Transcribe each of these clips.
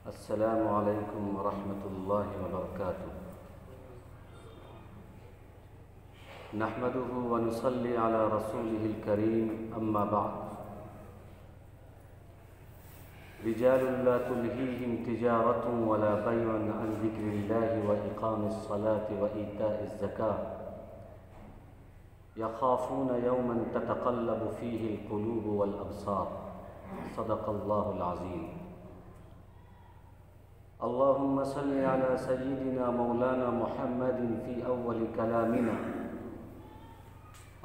السلام علیکم ورحمۃ اللہ وبرکاتہ۔ نحمده ونصلی علی رسوله الکریم، اما بعد۔ رجال لا تلہیہم تجارۃ ولا بیع عن ذکر اللہ واقام الصلاة وایتاء الزکاة یخافون یوما تتقلب فیہ القلوب والابصار۔ صدق اللہ العظیم۔ اللهم صل على سيدنا مولانا محمد في أول كلامنا،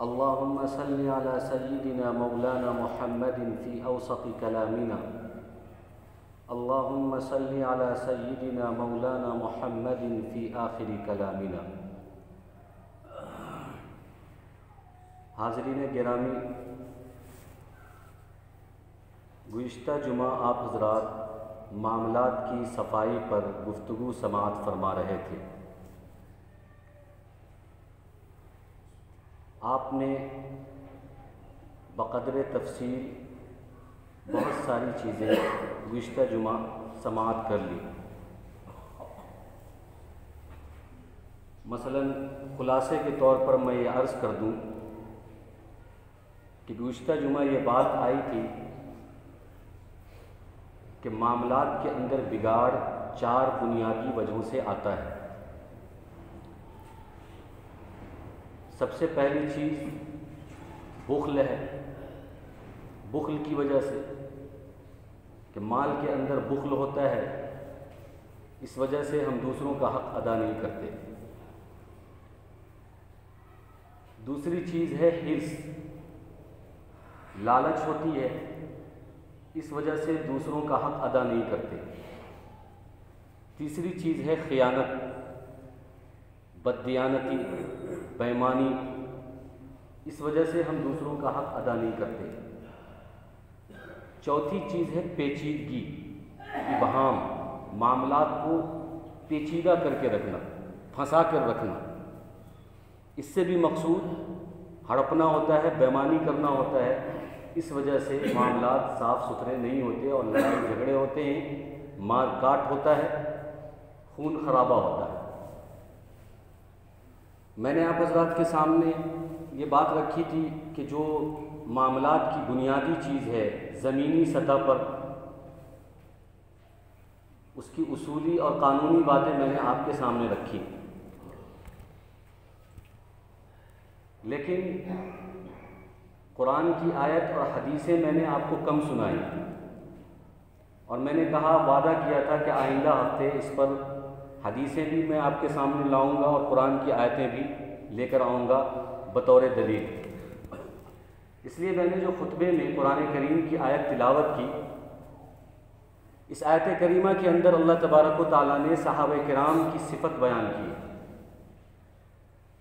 اللهم صل على سيدنا مولانا محمد في أوسط كلامنا، اللهم صل على سيدنا مولانا محمد في آخر كلامنا۔ حاضرین گرامی، گزشتہ جمعہ آپ حضرات معاملات کی صفائی پر گفتگو سماعت فرما رہے تھے۔ آپ نے بقدر تفصیل بہت ساری چیزیں گزشتہ جمعہ سماعت کر لی۔ مثلا خلاصے کے طور پر میں یہ عرض کر دوں کہ گزشتہ جمعہ یہ بات آئی تھی کہ معاملات کے اندر بگاڑ 4 بنیادی وجہوں سے آتا ہے۔ سب سے پہلی چیز بخل ہے۔ بخل کی وجہ سے کہ مال کے اندر بخل ہوتا ہے، اس وجہ سے ہم دوسروں کا حق ادا نہیں کرتے۔ دوسری چیز ہے حرص، لالچ ہوتی ہے، اس وجہ سے دوسروں کا حق ادا نہیں کرتے۔ تیسری چیز ہے خیانت، بددیانتی، بےایمانی، اس وجہ سے ہم دوسروں کا حق ادا نہیں کرتے۔ چوتھی چیز ہے پیچیدگی، ابہام، معاملات کو پیچیدہ کر کے رکھنا، پھنسا کر رکھنا۔ اس سے بھی مقصود ہڑپنا ہوتا ہے، بےایمانی کرنا ہوتا ہے، اس وجہ سے معاملات صاف ستھرے نہیں ہوتے اور لڑائی جھگڑے ہوتے ہیں، مار کاٹ ہوتا ہے، خون خرابہ ہوتا ہے۔ میں نے آپ حضرات کے سامنے یہ بات رکھی تھی کہ جو معاملات کی بنیادی چیز ہے زمینی سطح پر، اس کی اصولی اور قانونی باتیں میں نے آپ کے سامنے رکھی، لیکن قرآن کی آیت اور حدیثیں میں نے آپ کو کم سنائی، اور میں نے کہا وعدہ کیا تھا کہ آئندہ ہفتے اس پر حدیثیں بھی میں آپ کے سامنے لاؤں گا اور قرآن کی آیتیں بھی لے کر آؤں گا بطور دلیل۔ اس لیے میں نے جو خطبے میں قرآن کریم کی آیت تلاوت کی، اس آیت کریمہ کے اندر اللہ تبارک و تعالیٰ نے صحابہ کرام کی صفت بیان کی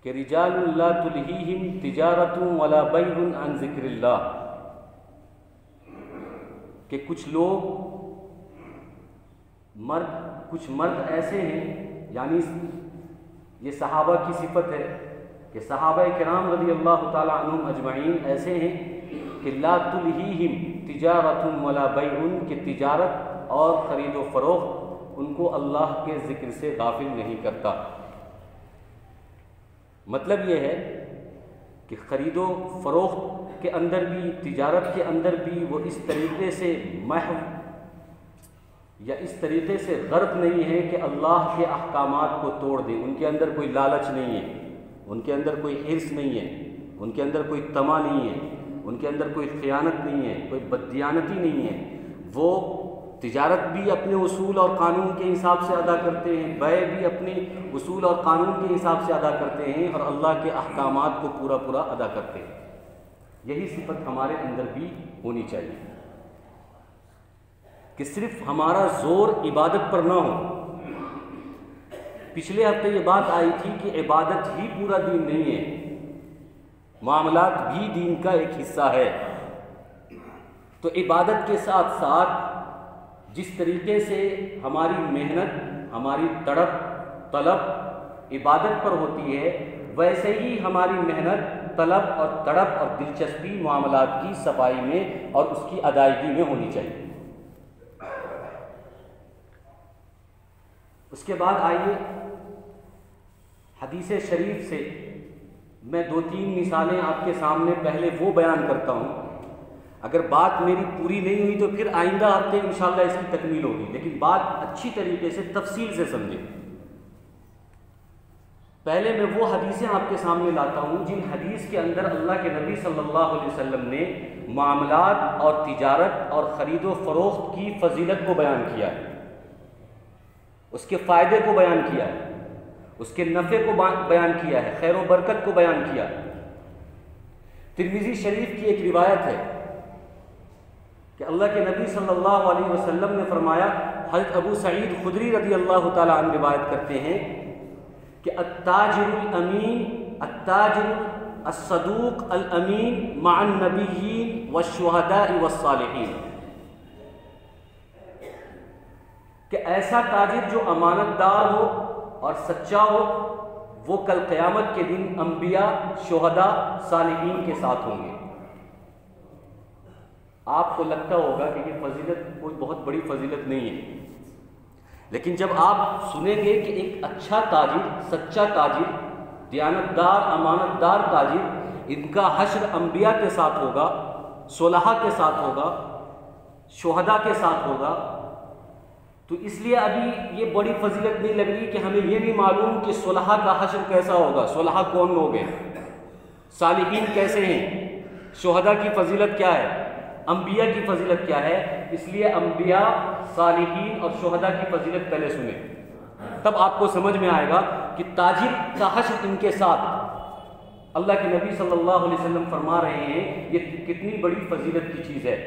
کہ رجال لا تلہیہم تجارۃ ولا بیع عن ذکر اللہ، کہ کچھ مرد ایسے ہیں، یعنی یہ صحابہ کی صفت ہے کہ صحابہ کرام رضی اللہ تعالی عنہم اجمعین ایسے ہیں کہ لا تلہیہم تجارۃ ولا بیع، کہ تجارت اور خرید و فروخت ان کو اللہ کے ذکر سے غافل نہیں کرتا۔ مطلب یہ ہے کہ خرید و فروخت کے اندر بھی، تجارت کے اندر بھی وہ اس طریقے سے محو یا اس طریقے سے غرق نہیں ہے کہ اللہ کے احکامات کو توڑ دیں۔ ان کے اندر کوئی لالچ نہیں ہے، ان کے اندر کوئی حرص نہیں ہے، ان کے اندر کوئی طمع نہیں ہے، ان کے اندر کوئی خیانت نہیں ہے، کوئی بددیانتی نہیں ہے۔ وہ تجارت بھی اپنے اصول اور قانون کے حساب سے ادا کرتے ہیں، بیع بھی اپنے اصول اور قانون کے حساب سے ادا کرتے ہیں، اور اللہ کے احکامات کو پورا ادا کرتے ہیں۔ یہی صفت ہمارے اندر بھی ہونی چاہیے کہ صرف ہمارا زور عبادت پر نہ ہو۔ پچھلے ہفتے یہ بات آئی تھی کہ عبادت ہی پورا دین نہیں ہے، معاملات بھی دین کا ایک حصہ ہے۔ تو عبادت کے ساتھ ساتھ جس طریقے سے ہماری محنت، ہماری تڑپ طلب عبادت پر ہوتی ہے، ویسے ہی ہماری محنت، طلب اور تڑپ اور دلچسپی معاملات کی صفائی میں اور اس کی ادائیگی میں ہونی چاہیے۔ اس کے بعد آئیے حدیث شریف سے میں 2-3 مثالیں آپ کے سامنے پہلے وہ بیان کرتا ہوں. اگر بات میری پوری نہیں ہوئی تو پھر آئندہ ہفتے انشاءاللہ اس کی تکمیل ہوگی، لیکن بات اچھی طریقے سے تفصیل سے سمجھیں. پہلے میں وہ حدیثیں آپ کے سامنے لاتا ہوں جن حدیث کے اندر اللہ کے نبی صلی اللہ علیہ وسلم نے معاملات اور تجارت اور خرید و فروخت کی فضیلت کو بیان کیا ہے، اس کے فائدے کو بیان کیا ہے، اس کے نفع کو بیان کیا ہے، خیر و برکت کو بیان کیا ہے. ترمذی شریف کی ایک روایت ہے کہ اللہ کے نبی صلی اللہ علیہ وسلم نے فرمایا، حضرت ابو سعید خدری رضی اللہ تعالی عنہ روایت کرتے ہیں کہ التاجر الامین التاجر الصدوق الامین مع النبیین والشہداء والصالحین، کہ ایسا تاجر جو امانت دار ہو اور سچا ہو وہ کل قیامت کے دن انبیاء، شہداء، صالحین کے ساتھ ہوں گے. آپ کو لگتا ہوگا کہ یہ فضیلت کوئی بہت بڑی فضیلت نہیں ہے، لیکن جب آپ سنیں گے کہ ایک اچھا تاجر، سچا تاجر، دیانتدار، امانت دار تاجر، ان کا حشر انبیاء کے ساتھ ہوگا، صلحاء کے ساتھ ہوگا، شہداء کے ساتھ ہوگا، تو اس لیے ابھی یہ بڑی فضیلت نہیں لگ رہی کہ ہمیں یہ نہیں معلوم کہ صلحاء کا حشر کیسا ہوگا، صلحاء کون لوگ ہیں، صالحین کیسے ہیں، شہداء کی فضیلت کیا ہے، انبیاء کی فضیلت کیا ہے. اس لیے انبیاء، صالحین اور شہداء کی فضیلت پہلے سنیں، تب آپ کو سمجھ میں آئے گا کہ تاجر کا حشر ان کے ساتھ. اللہ کے نبی صلی اللہ علیہ وسلم فرما رہے ہیں یہ کتنی بڑی فضیلت کی چیز ہے.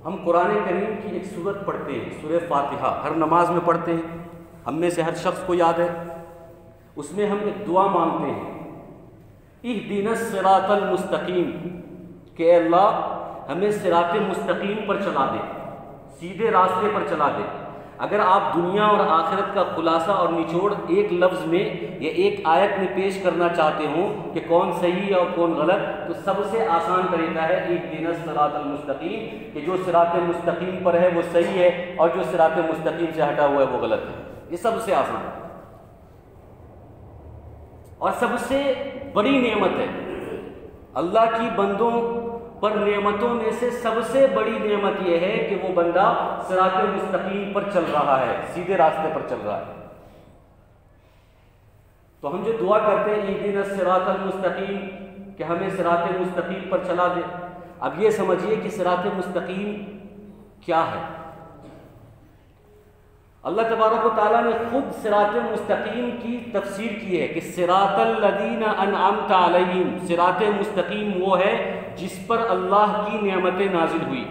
ہم قرآن کریم کی ایک سورت پڑھتے ہیں، سورہ فاتحہ، ہر نماز میں پڑھتے ہیں، ہم میں سے ہر شخص کو یاد ہے. اس میں ہم ایک دعا مانگتے ہیں، اہدنا الصراط المستقیم، کہ اے اللہ ہمیں صراط مستقیم پر چلا دے، سیدھے راستے پر چلا دے. اگر آپ دنیا اور آخرت کا خلاصہ اور نچوڑ ایک لفظ میں یا ایک آیت میں پیش کرنا چاہتے ہوں کہ کون صحیح ہے اور کون غلط، تو سب سے آسان طریقہ ہے اہدنا الصراط المستقیم، کہ جو صراط مستقیم پر ہے وہ صحیح ہے اور جو صراط مستقیم سے ہٹا ہوا ہے وہ غلط ہے. یہ سب سے آسان ہے اور سب سے بڑی نعمت ہے. اللہ کی بندوں پر نعمتوں میں سے سب سے بڑی نعمت یہ ہے کہ وہ بندہ صراط مستقیم پر چل رہا ہے، سیدھے راستے پر چل رہا ہے. تو ہم جو دعا کرتے ہیں اہدنا الصراط المستقیم، کہ ہمیں صراط مستقیم پر چلا دے. اب یہ سمجھیے کہ صراط مستقیم کیا ہے. اللہ تبارک و تعالیٰ نے خود صراط مستقیم کی تفسیر کی ہے کہ صراط الذین انعمت علیہم، صراط مستقیم وہ ہے جس پر اللہ کی نعمتیں نازل ہوئی.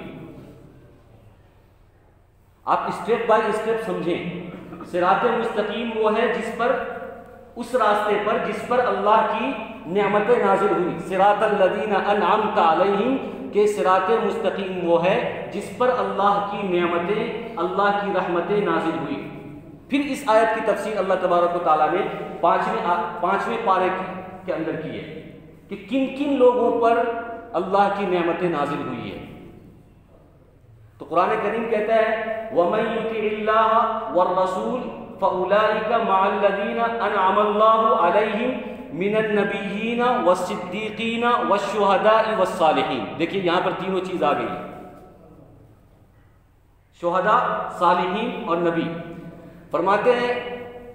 آپ اسٹیپ بائی اسٹیپ سمجھیں. صراط مستقیم وہ ہے جس پر، اس راستے پر جس پر اللہ کی نعمتیں نازل ہوئی. صراط الذین انعمت علیہم، کہ صراط مستقیم وہ ہے جس پر اللہ کی نعمتیں، اللہ کی رحمتیں نازل ہوئی. پھر اس آیت کی تفسیر اللہ تبارک و تعالیٰ نے پانچویں پارے کے اندر کی ہے کہ کن کن لوگوں پر اللہ کی نعمتیں نازل ہوئی ہے. تو قرآن کریم کہتا ہے وَمَن يُطِعِ اللَّهَ وَالرَّسُولَ فَأُولَٰئِكَ مَعَ الَّذِينَ أَنْعَمَ اللَّهُ عَلَيْهِمْ من النبیین والصدیقین والشہداء والصالحین. دیکھیے یہاں پر تینوں چیز آ گئی، شہداء، صالحین اور نبی. فرماتے ہیں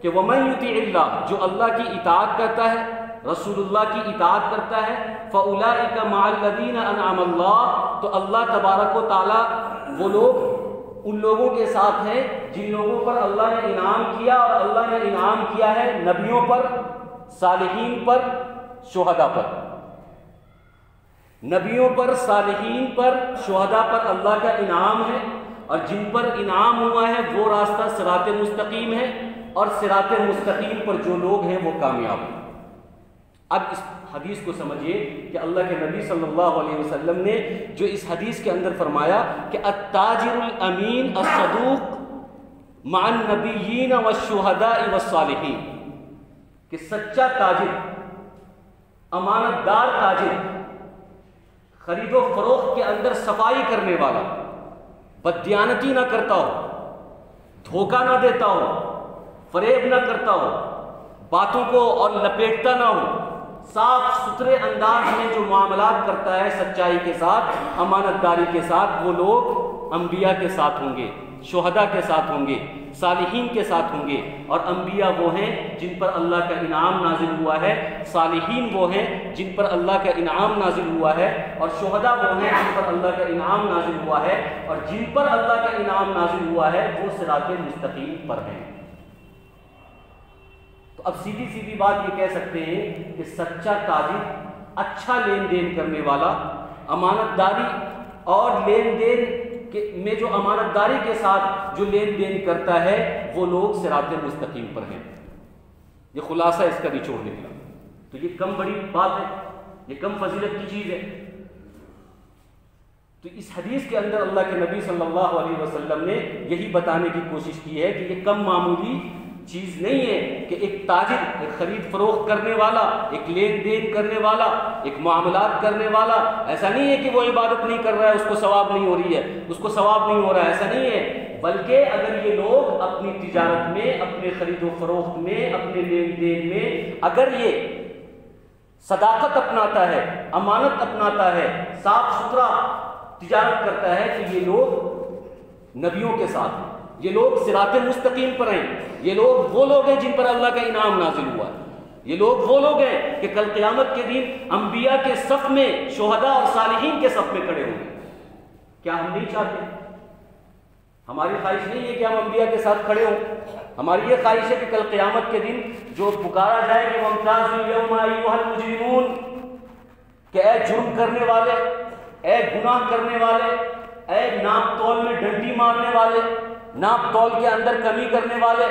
کہ وَمَن يُطِعِ اللَّهَ، جو اللہ کی اطاعت کرتا ہے، رسول اللہ کی اطاعت کرتا ہے، فَأُولَٰئِكَ مَعَ الَّذِينَ أَنْعَمَ اللَّهُ، تو اللہ تبارک و تعالیٰ وہ لوگ ان لوگوں کے ساتھ ہیں جن لوگوں پر اللہ نے انعام کیا، اور اللہ نے انعام کیا ہے نبیوں پر، صالحین پر، شہداء پر. نبیوں پر، صالحین پر، شہداء پر اللہ کا انعام ہے، اور جن پر انعام ہوا ہے وہ راستہ صراط مستقیم ہے، اور صراط مستقیم پر جو لوگ ہیں وہ کامیاب ہیں. اب اس حدیث کو سمجھیے کہ اللہ کے نبی صلی اللہ علیہ وسلم نے جو اس حدیث کے اندر فرمایا کہ التاجر الامین الصدوق مع النبیین والشہداء والصالحین، کہ سچا تاجر، امانت دار تاجر، خرید و فروخت کے اندر صفائی کرنے والا، بددیانتی نہ کرتا ہو، دھوکہ نہ دیتا ہو، فریب نہ کرتا ہو، باتوں کو اور لپیٹتا نہ ہو، صاف ستھرے انداز میں جو معاملات کرتا ہے سچائی کے ساتھ، امانت داری کے ساتھ، وہ لوگ انبیاء کے ساتھ ہوں گے، شہداء کے ساتھ ہوں گے، صالحین کے ساتھ ہوں گے۔ اور انبیاء وہ ہیں جن پر اللہ کا انعام نازل ہوا ہے، صالحین وہ ہیں جن پر اللہ کا انعام نازل ہوا ہے، اور شہداء وہ ہیں جن پر اللہ کا انعام نازل ہوا ہے، اور جن پر اللہ کا انعام نازل ہوا ہے وہ صراط مستقیم پر ہیں۔ تو اب سیدھی سیدھی بات یہ کہہ سکتے ہیں کہ سچا تاجر، اچھا لین دین کرنے والا، امانت داری اور لین دین میں جو امانت داری کے ساتھ جو لین دین کرتا ہے وہ لوگ صراط مستقیم پر ہیں۔ یہ خلاصہ اس کا نچوڑ نکلا۔ تو یہ کم بڑی بات ہے، یہ کم فضیلت کی چیز ہے۔ تو اس حدیث کے اندر اللہ کے نبی صلی اللہ علیہ وسلم نے یہی بتانے کی کوشش کی ہے کہ یہ کم معمولی چیز نہیں ہے کہ ایک تاجر، ایک خرید فروخت کرنے والا، ایک لین دین کرنے والا، ایک معاملات کرنے والا، ایسا نہیں ہے کہ وہ عبادت نہیں کر رہا ہے، اس کو ثواب نہیں ہو رہی ہے، اس کو ثواب نہیں ہو رہا ہے، ایسا نہیں ہے۔ بلکہ اگر یہ لوگ اپنی تجارت میں، اپنے خرید و فروخت میں، اپنے لین دین میں اگر یہ صداقت اپناتا ہے، امانت اپناتا ہے، صاف ستھرا تجارت کرتا ہے، تو یہ لوگ نبیوں کے ساتھ ہیں، یہ لوگ صراط مستقیم پر ہیں، یہ لوگ وہ لوگ ہیں جن پر اللہ کا انعام نازل ہوا ہے، یہ لوگ وہ لوگ ہیں کہ کل قیامت کے دن انبیاء کے صف میں، شہداء اور صالحین کے صف میں کھڑے ہوں گے۔ کیا ہم نہیں چاہتے؟ ہماری خواہش نہیں ہے کہ ہم انبیاء کے ساتھ کھڑے ہوں، ہماری یہ خواہش ہے کہ کل قیامت کے دن جو پکارا جائے کہ وَامْتَازُوا الْيَوْمَ أَيُّهَا الْمُجْرِمُونَ، کہ اے جرم کرنے والے، اے گناہ کرنے والے، اے ناپ تول میں ڈنڈی مارنے والے، ناپ تول کے اندر کمی کرنے والے،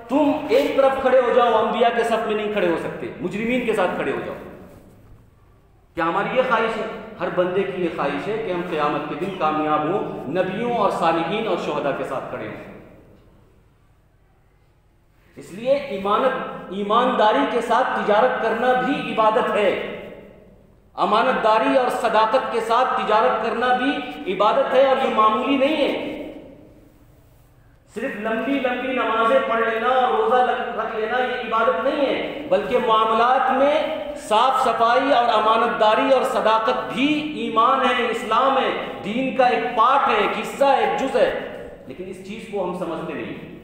تم ایک طرف کھڑے ہو جاؤ، انبیاء کے صف میں نہیں کھڑے ہو سکتے، مجرمین کے ساتھ کھڑے ہو جاؤ۔ کیا ہماری یہ خواہش ہے؟ ہر بندے کی یہ خواہش ہے کہ ہم قیامت کے دن کامیاب ہوں، نبیوں اور صالحین اور شہداء کے ساتھ کھڑے ہوں۔ اس لیے ایمانداری کے ساتھ تجارت کرنا بھی عبادت ہے، امانت داری اور صداقت کے ساتھ تجارت کرنا بھی عبادت ہے، اور یہ معمولی نہیں ہے۔ صرف لمبی لمبی نمازیں پڑھ لینا اور روزہ رکھ لینا یہ عبادت نہیں ہے، بلکہ معاملات میں صاف صفائی اور امانت داری اور صداقت بھی ایمان ہے، اسلام ہے، دین کا ایک پارٹ ہے، ایک حصہ ہے، ایک جز ہے۔ لیکن اس چیز کو ہم سمجھتے نہیں۔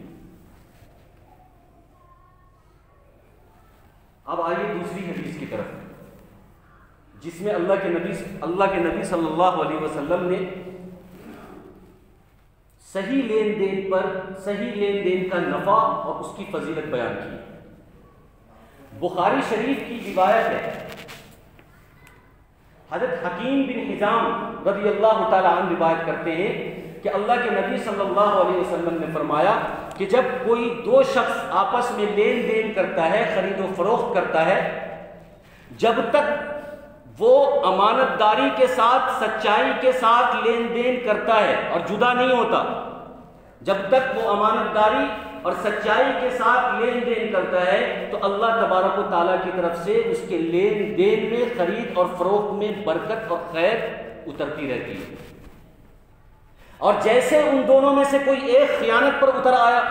اب آئیے دوسری حدیث کی طرف، جس میں اللہ کے نبی صلی اللہ علیہ وسلم نے صحیح لین دین پر، صحیح لین دین کا نفع اور اس کی فضیلت بیان کی۔ بخاری شریف کی روایت ہے، حضرت حکیم بن حزام رضی اللہ تعالی عنہ روایت کرتے ہیں کہ اللہ کے نبی صلی اللہ علیہ وسلم نے فرمایا کہ جب کوئی دو شخص آپس میں لین دین کرتا ہے، خرید و فروخت کرتا ہے، جب تک وہ امانت داری کے ساتھ، سچائی کے ساتھ لین دین کرتا ہے اور جدا نہیں ہوتا، جب تک وہ امانت داری اور سچائی کے ساتھ لین دین کرتا ہے، تو اللہ تبارک و تعالیٰ کی طرف سے اس کے لین دین میں، خرید اور فروخت میں برکت اور خیر اترتی رہتی ہے۔ اور جیسے ان دونوں میں سے کوئی ایک خیانت پر اتر آیا،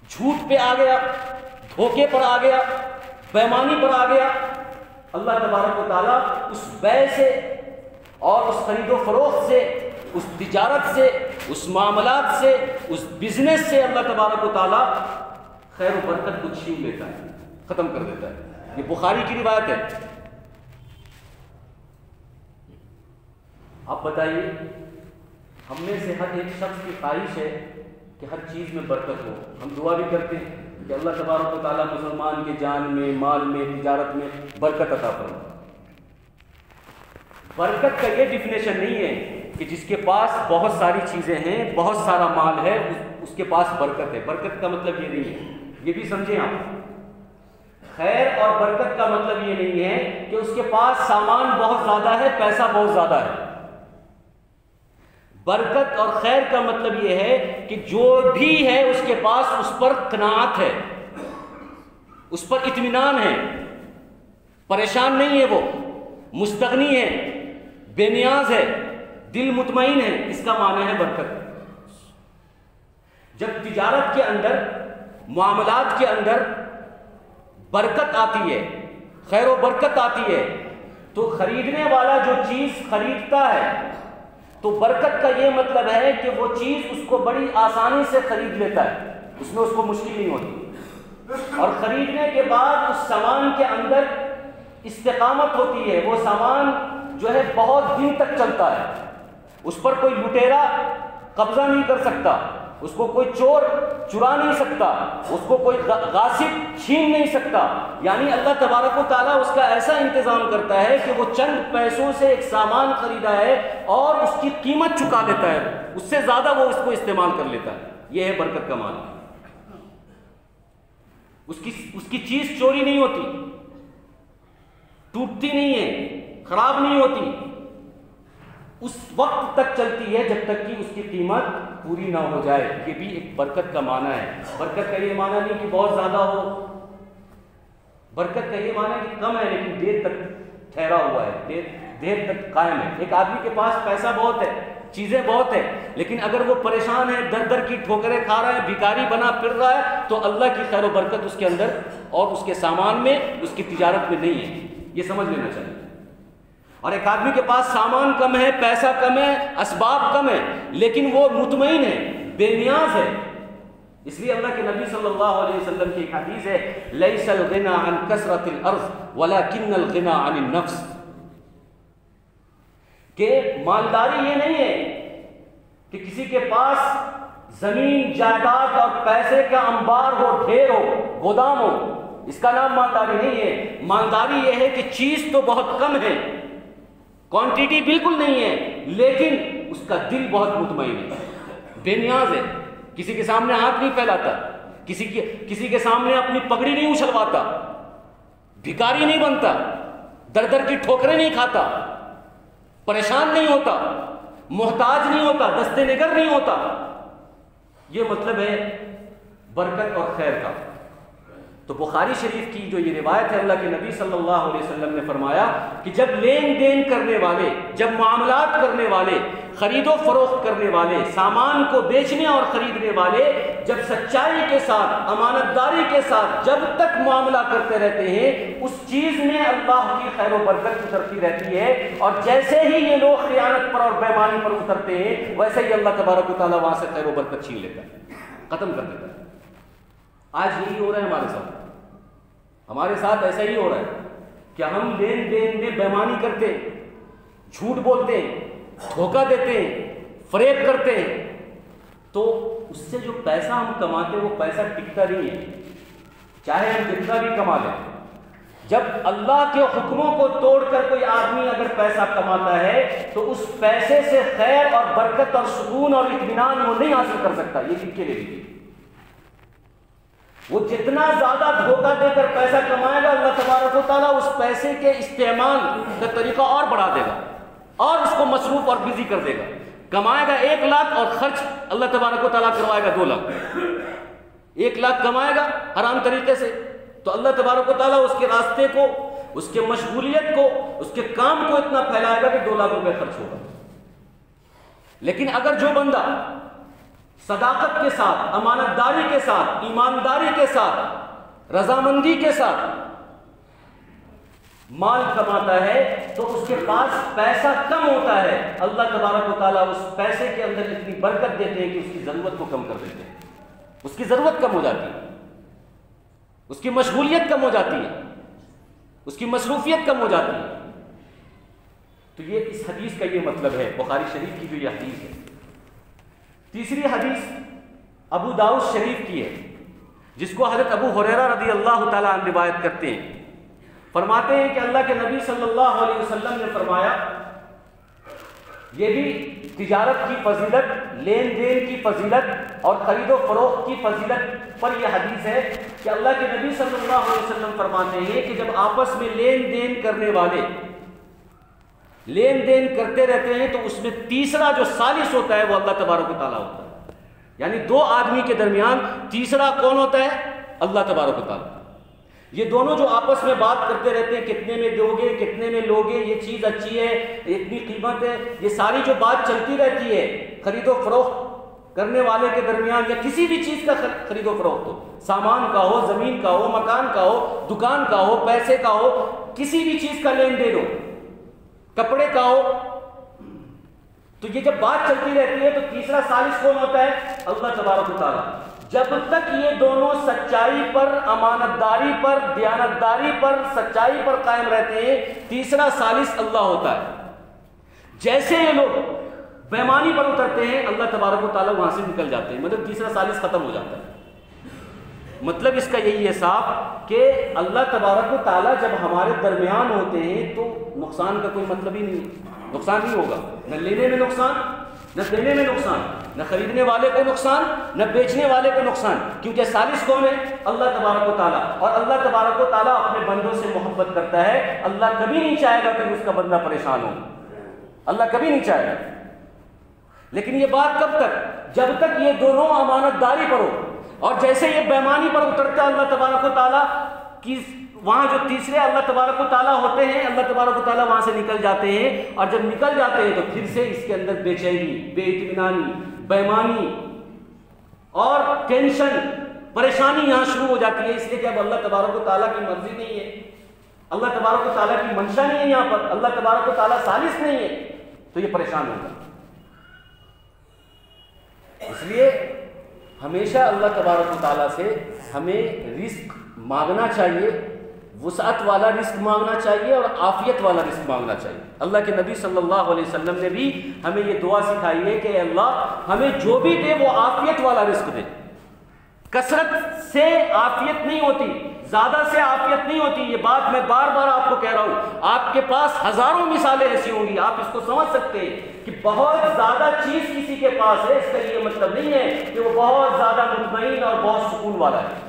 جھوٹ پہ آ گیا، دھوکے پر آ گیا، بےایمانی پر آ گیا، اللہ تبارک و تعالیٰ اس بیع سے اور اس خرید و فروخت سے، اس تجارت سے، اس معاملات سے، اس بزنس سے اللہ تبارک و تعالیٰ خیر و برکت کو چھین لیتا ہے، ختم کر دیتا ہے۔ یہ بخاری کی روایت ہے۔ آپ بتائیے، ہم میں سے ہر ایک شخص کی خواہش ہے کہ ہر چیز میں برکت ہو۔ ہم دعا بھی کرتے ہیں کہ اللہ تبارک و تعالیٰ مسلمان کے جان میں، مال میں، تجارت میں برکت عطا فرمائے۔ برکت کا یہ ڈیفینیشن نہیں ہے کہ جس کے پاس بہت ساری چیزیں ہیں، بہت سارا مال ہے، اس کے پاس برکت ہے۔ برکت کا مطلب یہ نہیں ہے، یہ بھی سمجھیں آپ۔ خیر اور برکت کا مطلب یہ نہیں ہے کہ اس کے پاس سامان بہت زیادہ ہے، پیسہ بہت زیادہ ہے۔ برکت اور خیر کا مطلب یہ ہے کہ جو بھی ہے اس کے پاس اس پر قناعت ہے، اس پر اطمینان ہے، پریشان نہیں ہے، وہ مستغنی ہے، بے نیاز ہے، دل مطمئن ہے۔ اس کا معنی ہے برکت۔ جب تجارت کے اندر، معاملات کے اندر برکت آتی ہے، خیر و برکت آتی ہے، تو خریدنے والا جو چیز خریدتا ہے تو برکت کا یہ مطلب ہے کہ وہ چیز اس کو بڑی آسانی سے خرید لیتا ہے، اس میں اس کو مشکل نہیں ہوتی، اور خریدنے کے بعد اس سامان کے اندر استقامت ہوتی ہے، وہ سامان جو ہے بہت دن تک چلتا ہے، اس پر کوئی لٹیرا قبضہ نہیں کر سکتا، اس کو کوئی چور چرا نہیں سکتا، اس کو کوئی غاصب چھین نہیں سکتا۔ یعنی اللہ تبارک و تعالیٰ اس کا ایسا انتظام کرتا ہے کہ وہ چند پیسوں سے ایک سامان خریدا ہے اور اس کی قیمت چکا دیتا ہے، اس سے زیادہ وہ اس کو استعمال کر لیتا ہے۔ یہ ہے برکت کا معنی۔ اس کی چیز چوری نہیں ہوتی، ٹوٹتی نہیں ہے، خراب نہیں ہوتی، اس وقت تک چلتی ہے جب تک کہ اس کی قیمت پوری نہ ہو جائے۔ یہ بھی ایک برکت کا معنی ہے۔ برکت کا یہ معنی نہیں کہ بہت زیادہ ہو، برکت کا یہ معنی ہے کہ کم ہے لیکن دیر تک ٹھہرا ہوا ہے، دیر تک قائم ہے۔ ایک آدمی کے پاس پیسہ بہت ہے، چیزیں بہت ہے، لیکن اگر وہ پریشان ہے، در در کی ٹھوکریں کھا رہا ہے، بھکاری بنا پھر رہا ہے، تو اللہ کی خیر و برکت اس کے اندر اور اس کے سامان میں، اس کی تجارت میں نہیں ہے۔ یہ سمجھ لینا چاہیے۔ اور ایک آدمی کے پاس سامان کم ہے، پیسہ کم ہے، اسباب کم ہے، لیکن وہ مطمئن ہے، بے نیاز ہے۔ اس لیے اللہ کے نبی صلی اللہ علیہ وسلم کی ایک حدیث ہے، لیس الغنى عن کثرت الارض ولکن الغنى عن النفس، کہ مالداری یہ نہیں ہے کہ کسی کے پاس زمین جائیداد اور پیسے کا انبار ہو، ڈھیر ہو، گودام ہو، اس کا نام مالداری نہیں ہے۔ مالداری یہ ہے کہ چیز تو بہت کم ہے، کوانٹیٹی بالکل نہیں ہے، لیکن اس کا دل بہت مطمئن ہے، بے نیاز ہے، کسی کے سامنے ہاتھ نہیں پھیلاتا، کسی کے سامنے اپنی پگڑی نہیں اچھلواتا، بھکاری نہیں بنتا، در در کی ٹھوکریں نہیں کھاتا، پریشان نہیں ہوتا، محتاج نہیں ہوتا، دست نگر نہیں ہوتا۔ یہ مطلب ہے برکت اور خیر کا۔ تو بخاری شریف کی جو یہ روایت ہے، اللہ کے نبی صلی اللہ علیہ وسلم نے فرمایا کہ جب لین دین کرنے والے، جب معاملات کرنے والے، خرید و فروخت کرنے والے، سامان کو بیچنے اور خریدنے والے جب سچائی کے ساتھ، امانت داری کے ساتھ جب تک معاملہ کرتے رہتے ہیں، اس چیز میں اللہ کی خیر و برکت اترتی رہتی ہے، اور جیسے ہی یہ لوگ خیانت پر اور بےمانی پر اترتے ہیں، ویسے ہی اللہ تبارک و تعالیٰ وہاں سے خیر و برکت چھین لیتا ہے، ختم کر دیتا ہے۔ آج یہی ہو رہا ہے ہمارے ساتھ ایسا ہی ہو رہا ہے کہ ہم لین دین میں بےمانی کرتے ہیں، جھوٹ بولتے ہیں، دھوکہ دیتے ہیں، فریب کرتے ہیں، تو اس سے جو پیسہ ہم کماتے ہیں وہ پیسہ ٹکتا نہیں ہے، چاہے ہم جتنا بھی کما لیں۔ جب اللہ کے حکموں کو توڑ کر کوئی آدمی اگر پیسہ کماتا ہے تو اس پیسے سے خیر اور برکت اور سکون اور اطمینان وہ نہیں حاصل کر سکتا۔ یہ لکھ کے لے لیجیے، وہ جتنا زیادہ دھوکہ دے کر پیسہ کمائے گا، اللہ تبارک و تعالیٰ اس پیسے کے استعمال کا طریقہ اور بڑھا دے گا اور اس کو مصروف اور بزی کر دے گا۔ کمائے گا 1 لاکھ اور خرچ اللہ تبارک و تعالیٰ کروائے گا 2 لاکھ۔ 1 لاکھ کمائے گا حرام طریقے سے تو اللہ تبارک و تعالیٰ اس کے راستے کو، اس کے مشغولیت کو، اس کے کام کو اتنا پھیلائے گا کہ 2 لاکھ روپے خرچ ہوگا۔ لیکن اگر جو بندہ صداقت کے ساتھ، امانت داری کے ساتھ، ایمانداری کے ساتھ، رضامندی کے ساتھ مال کماتا ہے تو اس کے پاس پیسہ کم ہوتا ہے، اللہ تبارک و تعالیٰ اس پیسے کے اندر اتنی برکت دیتے ہیں کہ اس کی ضرورت کو کم کر دیتے ہیں، اس کی ضرورت کم ہو جاتی ہے، اس کی مشغولیت کم ہو جاتی ہے، اس کی مصروفیت کم ہو جاتی ہے۔ تو یہ اس حدیث کا یہ مطلب ہے، بخاری شریف کی جو یہ حدیث ہے۔ تیسری حدیث ابو داؤد شریف کی ہے، جس کو حضرت ابو ہریرہ رضی اللہ تعالیٰ عنہ روایت کرتے ہیں۔ فرماتے ہیں کہ اللہ کے نبی صلی اللہ علیہ وسلم نے فرمایا، یہ بھی تجارت کی فضیلت، لین دین کی فضیلت اور خرید و فروخت کی فضیلت پر یہ حدیث ہے کہ اللہ کے نبی صلی اللہ علیہ وسلم فرماتے ہیں کہ جب آپس میں لین دین کرنے والے لین دین کرتے رہتے ہیں تو اس میں تیسرا جو ثالث ہوتا ہے وہ اللہ تبارک و تعالیٰ ہوتا ہے۔ یعنی 2 آدمی کے درمیان تیسرا کون ہوتا ہے؟ اللہ تبارک و تعالیٰ۔ یہ دونوں جو آپس میں بات کرتے رہتے ہیں، کتنے میں دو گے، کتنے میں لوگے، یہ چیز اچھی ہے، اتنی قیمت ہے، یہ ساری جو بات چلتی رہتی ہے خرید و فروخت کرنے والے کے درمیان یا کسی بھی چیز کا خرید و فروخت ہو، سامان کا ہو، زمین کا ہو، مکان کا ہو، دکان کا ہو، پیسے کا ہو، کسی بھی چیز کا لین دین ہو، کپڑے کا ہو، تو یہ جب بات چلتی رہتی ہے تو تیسرا ثالث کون ہوتا ہے؟ اللہ تبارک و تعالیٰ. جب تک یہ دونوں سچائی پر، امانت داری پر، دیانت داری پر، سچائی پر قائم رہتے ہیں، تیسرا ثالث اللہ ہوتا ہے. جیسے یہ لوگ بےمانی پر اترتے ہیں، اللہ تبارک و تعالیٰ وہاں سے نکل جاتے ہیں، مطلب تیسرا ثالث ختم ہو جاتا ہے. مطلب اس کا یہی ہے صاحب کہ اللہ تبارک و تعالیٰ جب ہمارے درمیان ہوتے ہیں تو نقصان کا کوئی مطلب ہی نہیں، نقصان نہیں ہوگا، نہ لینے میں نقصان، نہ دینے میں نقصان، نہ خریدنے والے کو نقصان، نہ بیچنے والے کو نقصان، کیونکہ ثالث کون ہے؟ اللہ تبارک و تعالیٰ. اور اللہ تبارک و تعالیٰ اپنے بندوں سے محبت کرتا ہے. اللہ کبھی نہیں چاہے گا کہ اس کا بندہ پریشان ہو، اللہ کبھی نہیں چاہے گا. لیکن یہ بات کب تک؟ جب تک یہ دونوں امانت داری پر ہو. اور جیسے یہ بےمانی پر اترتا ہے اللہ تبارک و تعالیٰ کی، وہاں جو تیسرے اللہ تبارک و تعالیٰ ہوتے ہیں، اللہ تبارک و تعالیٰ وہاں سے نکل جاتے ہیں. اور جب نکل جاتے ہیں تو پھر سے اس کے اندر بے چینی، بے اطمینانی، بےمانی اور ٹینشن، پریشانی یہاں شروع ہو جاتی ہے. اس لیے کہ اب اللہ تبارک و تعالیٰ کی مرضی نہیں ہے، اللہ تبارک و تعالیٰ کی منشا نہیں ہے، یہاں پر اللہ تبارک و تعالیٰ ثالث نہیں ہے، تو یہ پریشان ہوگا. اس لیے ہمیشہ اللہ تبارک و تعالیٰ سے ہمیں رزق مانگنا چاہیے، وسعت والا رزق مانگنا چاہیے اور عافیت والا رزق مانگنا چاہیے. اللہ کے نبی صلی اللہ علیہ وسلم نے بھی ہمیں یہ دعا سکھائی ہے کہ اے اللہ ہمیں جو بھی دے وہ عافیت والا رزق دے. کثرت سے عافیت نہیں ہوتی، زیادہ سے عافیت نہیں ہوتی. یہ بات میں بار بار آپ کو کہہ رہا ہوں. آپ کے پاس ہزاروں مثالیں ایسی ہوں گی، آپ اس کو سمجھ سکتے ہیں کہ بہت زیادہ چیز کسی کے پاس ہے، اس کا یہ مطلب نہیں ہے کہ وہ بہت زیادہ مطمئن اور بہت سکون والا ہے.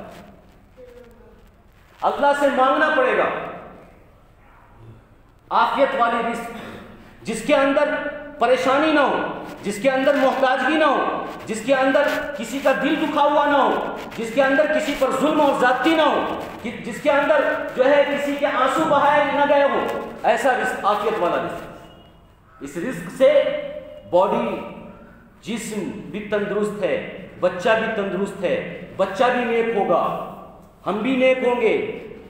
اللہ سے مانگنا پڑے گا عافیت والی رزق، جس کے اندر پریشانی نہ ہو، جس کے اندر محتاجگی نہ ہو، جس کے اندر کسی کا دل دکھا ہوا نہ ہو، جس کے اندر کسی پر ظلم اور زیادتی نہ ہو، جس کے اندر جو ہے کسی کے آنسو بہائے نہ گئے ہو. ایسا رزق، عافیت والا رزق. اس رزق سے باڈی، جسم بھی تندرست ہے، بچہ بھی تندرست ہے، بچہ بھی نیک ہوگا، ہم بھی نیک ہوں گے،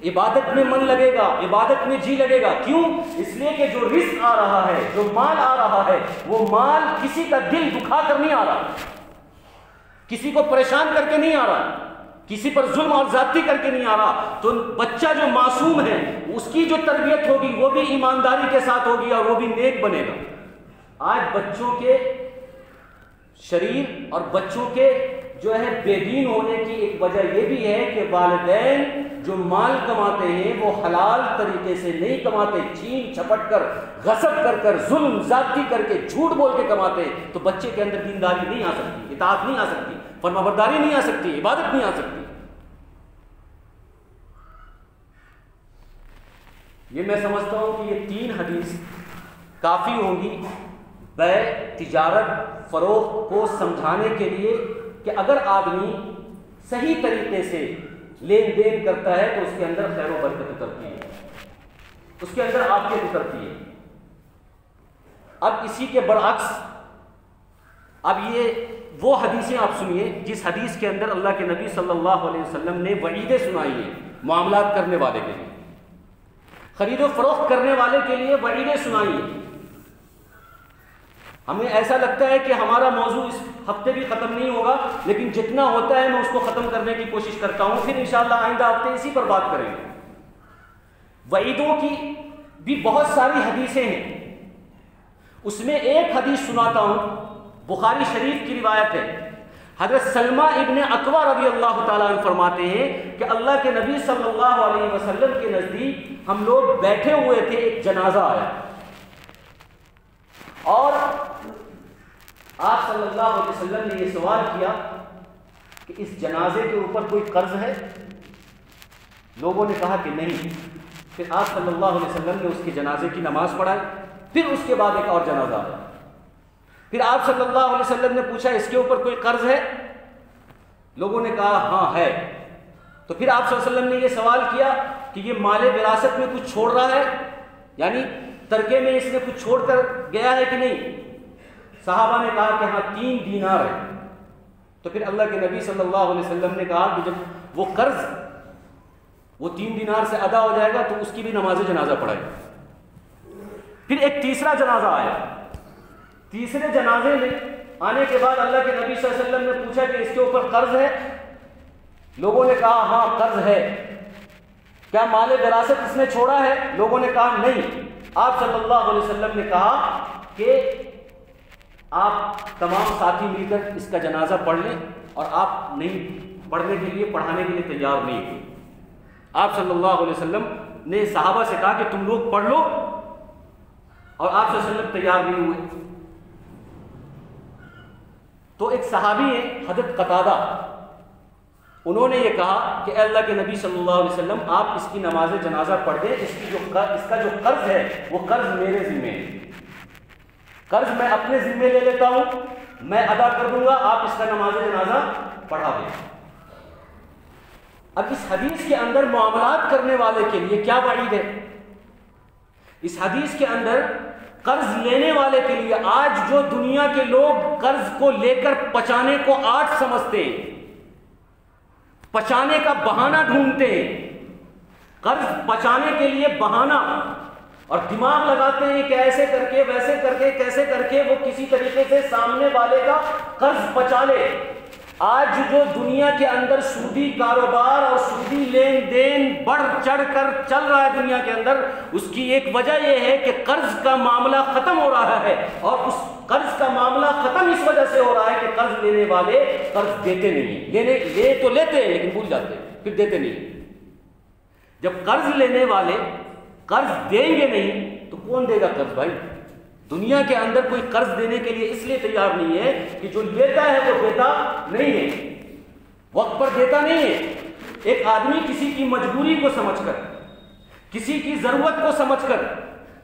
عبادت میں من لگے گا، عبادت میں جی لگے گا. کیوں؟ اس لیے کہ جو رزق آ رہا ہے، جو مال آ رہا ہے، وہ مال کسی کا دل دکھا کر نہیں آ رہا، کسی کو پریشان کر کے نہیں آ رہا، کسی پر ظلم اور زیادتی کر کے نہیں آ رہا. تو بچہ جو معصوم ہے اس کی جو تربیت ہوگی وہ بھی ایمانداری کے ساتھ ہوگی اور وہ بھی نیک بنے گا. آج بچوں کے شریر اور بچوں کے جو ہے بے دین ہونے کی ایک وجہ یہ بھی ہے کہ والدین جو مال کماتے ہیں وہ حلال طریقے سے نہیں کماتے، چھین چھپٹ کر، غصب کر کر، ظلم زیادتی کر کے، جھوٹ بول کے کماتے ہیں. تو بچے کے اندر دینداری نہیں آ سکتی، اطاعت نہیں آ سکتی، فرمانبرداری نہیں آ سکتی، عبادت نہیں آ سکتی. یہ میں سمجھتا ہوں کہ یہ 3 حدیث کافی ہوں گی بیع، تجارت، فروخت کو سمجھانے کے لیے کہ اگر آدمی صحیح طریقے سے لین دین کرتا ہے تو اس کے اندر خیر و برکت اترتی ہے، اس کے اندر عافیت اترتی ہے. اب اسی کے برعکس اب یہ وہ حدیثیں آپ سنیے جس حدیث کے اندر اللہ کے نبی صلی اللہ علیہ وسلم نے وعیدیں سنائی ہیں معاملات کرنے والے کے لیے، خرید و فروخت کرنے والے کے لیے وعیدیں سنائی ہیں. ہمیں ایسا لگتا ہے کہ ہمارا موضوع اس ہفتے بھی ختم نہیں ہوگا، لیکن جتنا ہوتا ہے میں اس کو ختم کرنے کی کوشش کرتا ہوں. پھر انشاءاللہ آئندہ ہفتے اسی پر بات کریں گے. وعیدوں کی بھی بہت ساری حدیثیں ہیں، اس میں ایک حدیث سناتا ہوں، بخاری شریف کی روایت ہے. حضرت سلمہ ابن اکوع رضی اللہ تعالیٰ عنہ فرماتے ہیں کہ اللہ کے نبی صلی اللہ علیہ وسلم کے نزدیک ہم لوگ بیٹھے ہوئے تھے، ایک جنازہ آیا اور آپ صلی اللہ علیہ وسلم نے یہ سوال کیا کہ اس جنازے کے اوپر کوئی قرض ہے؟ لوگوں نے کہا کہ نہیں. پھر آپ صلی اللہ علیہ وسلم نے اس کے جنازے کی نماز پڑھائی. پھر اس کے بعد ایک اور جنازہ آیا. پھر آپ صلی اللہ علیہ وسلم نے پوچھا اس کے اوپر کوئی قرض ہے؟ لوگوں نے کہا ہاں ہے. تو پھر آپ صلی اللہ علیہ وسلم نے یہ سوال کیا کہ یہ مال وراثت میں کچھ چھوڑ رہا ہے، یعنی ترکے میں اس نے کچھ چھوڑ کر گیا ہے کہ نہیں؟ صحابہ نے کہا کہ ہاں 3 دینار ہے. تو پھر اللہ کے نبی صلی اللہ علیہ وسلم نے کہا کہ جب وہ قرض وہ 3 دینار سے ادا ہو جائے گا تو اس کی بھی نماز جنازہ پڑھائے. پھر ایک تیسرا جنازہ آیا. تیسرے جنازے میں آنے کے بعد اللہ کے نبی صلی اللہ علیہ وسلم نے پوچھا کہ اس کے اوپر قرض ہے؟ لوگوں نے کہا ہاں قرض ہے. کیا مال وراثت اس نے چھوڑا ہے؟ لوگوں نے کہا نہیں. آپ صلی اللہ علیہ وسلم نے کہا کہ آپ تمام ساتھی مل کر اس کا جنازہ پڑھ لیں، اور آپ نہیں پڑھنے کے لیے پڑھانے کے لیے تیار نہیں ہوئے. آپ صلی اللہ علیہ وسلم نے صحابہ سے کہا کہ تم لوگ پڑھ لو، اور آپ صلی اللہ علیہ وسلم تیار نہیں ہوئے. تو ایک صحابی ہیں حضرت قتادہ، انہوں نے یہ کہا کہ اے اللہ کے نبی صلی اللہ علیہ وسلم آپ اس کی نماز جنازہ پڑھ دیں، اس کا جو قرض ہے وہ قرض میرے ذمے ہے. قرض میں اپنے ذمے لے لیتا ہوں، میں ادا کر دوں گا، آپ اس کا نماز جنازہ پڑھا دیں. اب اس حدیث کے اندر معاملات کرنے والے کے لیے کیا وعید ہے؟ اس حدیث کے اندر قرض لینے والے کے لیے آج جو دنیا کے لوگ قرض کو لے کر پچانے کو آرٹ سمجھتے ہیں، پچانے کا بہانہ ڈھونڈتے ہیں، قرض پچانے کے لیے بہانہ اور دماغ لگاتے ہیں کہ ایسے کر کے ویسے کر کے کیسے کر کے وہ کسی طریقے سے سامنے والے کا قرض پچا لے. آج جو دنیا کے اندر سودی کاروبار اور سودی لین دین بڑھ چڑھ کر چل رہا ہے دنیا کے اندر، اس کی ایک وجہ یہ ہے کہ قرض کا معاملہ ختم ہو رہا ہے. اور اس قرض کا معاملہ ختم اس وجہ سے ہو رہا ہے کہ قرض لینے والے قرض دیتے نہیں ہیں. لے تو لیتے ہیں لیکن بھول جاتے ہیں، پھر دیتے نہیں. جب قرض لینے والے قرض دیں گے نہیں تو کون دے گا قرض بھائی؟ دنیا کے اندر کوئی قرض دینے کے لیے اس لیے تیار نہیں ہے کہ جو لیتا ہے وہ دیتا نہیں ہے، وقت پر دیتا نہیں ہے. ایک آدمی کسی کی مجبوری کو سمجھ کر، کسی کی ضرورت کو سمجھ کر،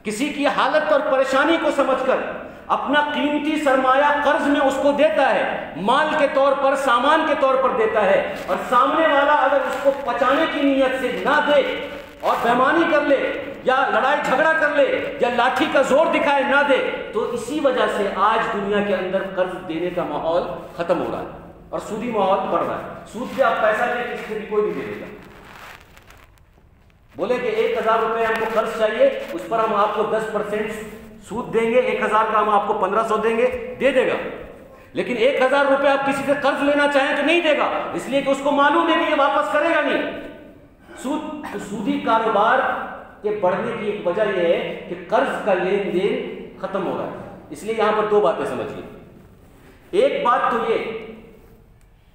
کسی کی حالت اور پریشانی کو سمجھ کر اپنا قیمتی سرمایہ قرض میں اس کو دیتا ہے، مال کے طور پر، سامان کے طور پر دیتا ہے، اور سامنے والا اگر اس کو پچانے کی نیت سے نہ دے اور بےمانی کر لے یا لڑائی جھگڑا کر لے یا لاٹھی کا زور دکھائے نہ دے، تو اسی وجہ سے آج دنیا کے اندر قرض دینے کا ماحول ختم ہو رہا ہے اور سودی ماحول بڑھ رہا ہے. سود پہ آپ پیسہ لے کسی سے بھی کوئی بھی دے دے گا. بولے کہ 1000 روپے ہم کو قرض چاہیے، اس پر ہم آپ کو 10% سود دیں گے، 1000 کا ہم آپ کو 1500 دیں گے، دے دے گا. لیکن 1000 روپے آپ کسی سے قرض لینا چاہیں تو نہیں دے گا، اس لیے کہ اس کو معلوم ہے کہ یہ واپس کرے گا نہیں. سودی کاروبار کے بڑھنے کی ایک وجہ یہ ہے کہ قرض کا لین دین ختم ہو رہا ہے. اس لیے یہاں پر 2 باتیں سمجھیے. ایک بات تو یہ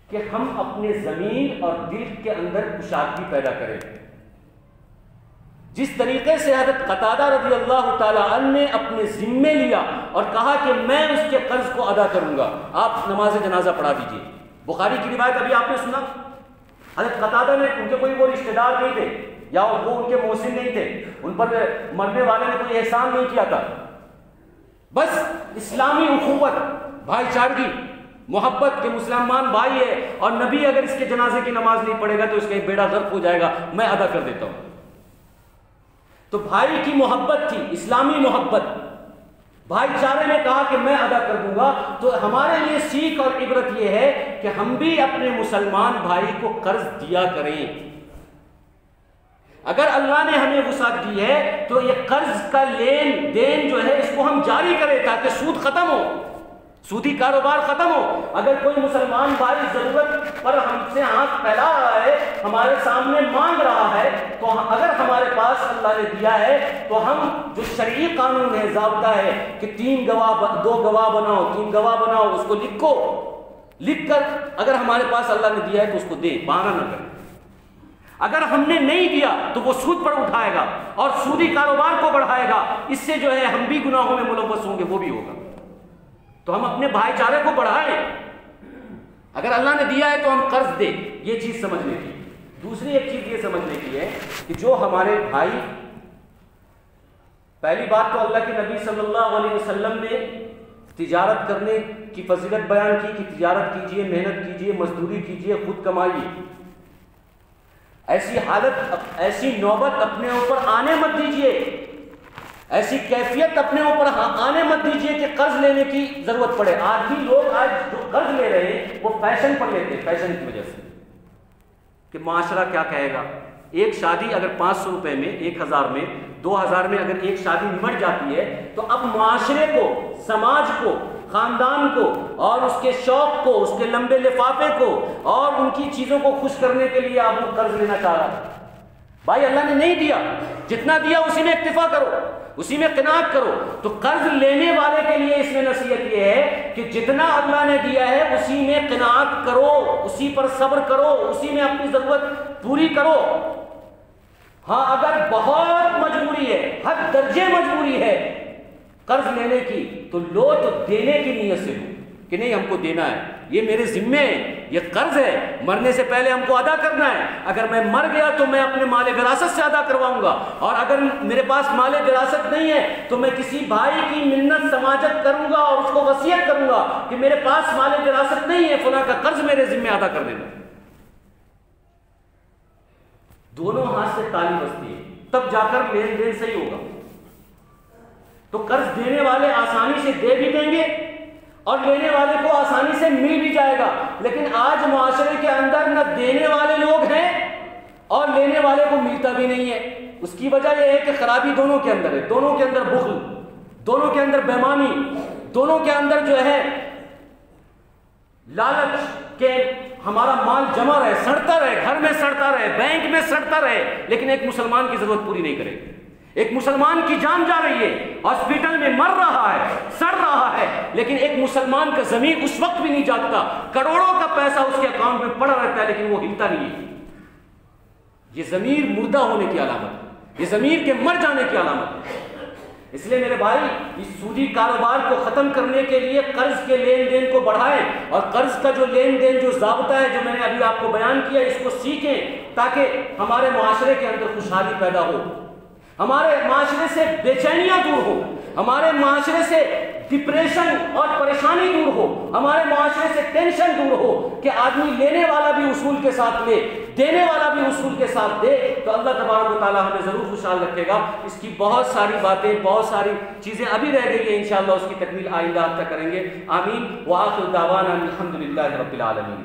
کہ ہم اپنے ضمیر اور دل کے اندر کشادگی پیدا کریں. جس طریقے سے حضرت قتادہ رضی اللہ تعالی عنہ نے اپنے ذمے لیا اور کہا کہ میں اس کے قرض کو ادا کروں گا، آپ نماز جنازہ پڑھا دیجیے. بخاری کی روایت ابھی آپ نے سنا، حضرت قتادہ نے، ان کے کوئی وہ رشتہ دار نہیں تھے یا وہ ان کے محسن نہیں تھے، ان پر مرنے والے نے کوئی احسان نہیں کیا تھا، بس اسلامی اخوت، بھائی چارگی، محبت کے مسلمان بھائی ہے اور نبی اگر اس کے جنازے کی نماز نہیں پڑھے گا تو اس کا بیڑا غرق ہو جائے گا، میں ادا کر دیتا ہوں. تو بھائی کی محبت تھی، اسلامی محبت، بھائی چارے نے کہا کہ میں ادا کر دوں گا. تو ہمارے لیے سیکھ اور عبرت یہ ہے کہ ہم بھی اپنے مسلمان بھائی کو قرض دیا کریں. اگر اللہ نے ہمیں وسعت دی ہے تو یہ قرض کا لین دین جو ہے اس کو ہم جاری کریں تاکہ سود ختم ہو، سودی کاروبار ختم ہو. اگر کوئی مسلمان بھائی ضرورت پر ہم سے ہاتھ پھیلا رہا ہے، ہمارے سامنے مانگ رہا ہے، تو اگر ہمارے پاس اللہ نے دیا ہے تو ہم جو شرعی قانون ہے، ضابطہ ہے کہ 2 گواہ بناؤ، 3 گواہ بناؤ، اس کو لکھ کر اگر ہمارے پاس اللہ نے دیا ہے تو اس کو دیں، بہانہ نہ کریں. اگر ہم نے نہیں دیا تو وہ سود پر اٹھائے گا اور سودی کاروبار کو بڑھائے گا، اس سے جو ہے ہم بھی گناہوں میں ملوث ہوں گے، وہ بھی ہوگا. تو ہم اپنے بھائی چارے کو بڑھائیں. اگر اللہ نے دیا ہے تو ہم قرض دیں، یہ چیز سمجھنے کی. دوسری ایک چیز یہ سمجھنے کی ہے کہ جو ہمارے بھائی، پہلی بات تو اللہ کے نبی صلی اللہ علیہ وسلم نے تجارت کرنے کی فضیلت بیان کی کہ تجارت کیجئے، محنت کیجئے، مزدوری کیجئے، خود کمائیے. ایسی حالت، ایسی نوبت اپنے اوپر آنے مت دیجئے، ایسی کیفیت اپنے اوپر آنے مت دیجئے کہ قرض لینے کی ضرورت پڑے. لوگ آج جو قرض لے رہے ہیں وہ فیشن پر لیتے ہیں، فیشن کی وجہ سے کہ معاشرہ کیا کہے گا۔ ایک شادی اگر 500 روپے میں، 1000 میں، 2000 میں اگر ایک شادی نمٹ جاتی ہے تو اب معاشرے کو، سماج کو، خاندان کو اور اس کے شوق کو، اس کے لمبے لفافے کو اور ان کی چیزوں کو خوش کرنے کے لیے آپ وہ قرض لینا چاہ رہا ہے۔ بھائی اللہ نے نہیں دیا، جتنا دیا اسی میں اکتفا کرو، اسی میں قناعت کرو۔ تو قرض لینے والے کے لیے اس میں نصیحت یہ ہے کہ جتنا اللہ نے دیا ہے اسی میں قناعت کرو، اسی پر صبر کرو، اسی میں اپنی ضرورت پوری کرو۔ ہاں اگر بہت مجبوری ہے، حد درجے مجبوری ہے قرض لینے کی تو لو، تو دینے کی نیت سے لو کہ نہیں ہم کو دینا ہے، یہ میرے ذمے ہے، یہ قرض ہے، مرنے سے پہلے ہم کو ادا کرنا ہے۔ اگر میں مر گیا تو میں اپنے مال وراثت سے ادا کرواؤں گا، اور اگر میرے پاس مال وراثت نہیں ہے تو میں کسی بھائی کی منت سماجت کروں گا اور اس کو وصیت کروں گا کہ میرے پاس مال وراثت نہیں ہے، فلاں کا قرض میرے ذمے ادا کر دینا۔ دونوں ہاتھ سے تالی بجتی ہے تب جا کر لین دین صحیح ہوگا۔ تو قرض دینے والے آسانی سے دے بھی دیں گے اور لینے والے کو آسانی سے مل بھی جائے گا، لیکن آج معاشرے کے اندر نہ دینے والے لوگ ہیں اور لینے والے کو ملتا بھی نہیں ہے۔ اس کی وجہ یہ ہے کہ خرابی دونوں کے اندر ہے، دونوں کے اندر بخل، دونوں کے اندر بےمانی، دونوں کے اندر جو ہے لالچ کہ ہمارا مال جمع رہے، سڑتا رہے، گھر میں سڑتا رہے، بینک میں سڑتا رہے، لیکن ایک مسلمان کی ضرورت پوری نہیں کرے۔ ایک مسلمان کی جان جا رہی ہے، ہاسپٹل میں مر رہا ہے، سڑ رہا ہے، لیکن ایک مسلمان کا ضمیر اس وقت بھی نہیں جاگتا، کروڑوں کا پیسہ اس کے اکاؤنٹ میں پڑا رہتا ہے لیکن وہ ہلتا نہیں ہے۔ یہ ضمیر مردہ ہونے کی علامت ہے، یہ ضمیر کے مر جانے کی علامت ہے۔ اس لیے میرے بھائی اس سودی کاروبار کو ختم کرنے کے لیے قرض کے لین دین کو بڑھائیں، اور قرض کا جو لین دین جو ضابطہ ہے جو میں نے ابھی آپ کو بیان کیا اس کو سیکھیں تاکہ ہمارے معاشرے کے اندر خوشحالی پیدا ہو، ہمارے معاشرے سے بے چینیاں دور ہو، ہمارے معاشرے سے ڈپریشن اور پریشانی دور ہو، ہمارے معاشرے سے ٹینشن دور ہو کہ آدمی لینے والا بھی اصول کے ساتھ لے، دینے والا بھی اصول کے ساتھ دے، تو اللہ تبارک و تعالی ہمیں ضرور خوشحال رکھے گا۔ اس کی بہت ساری باتیں، بہت ساری چیزیں ابھی رہ گئی ہیں، انشاءاللہ اس کی تکمیل آئندہ ہفتہ کریں گے۔ آمین۔ وآخر دعوانا الحمدللہ رب العالمین۔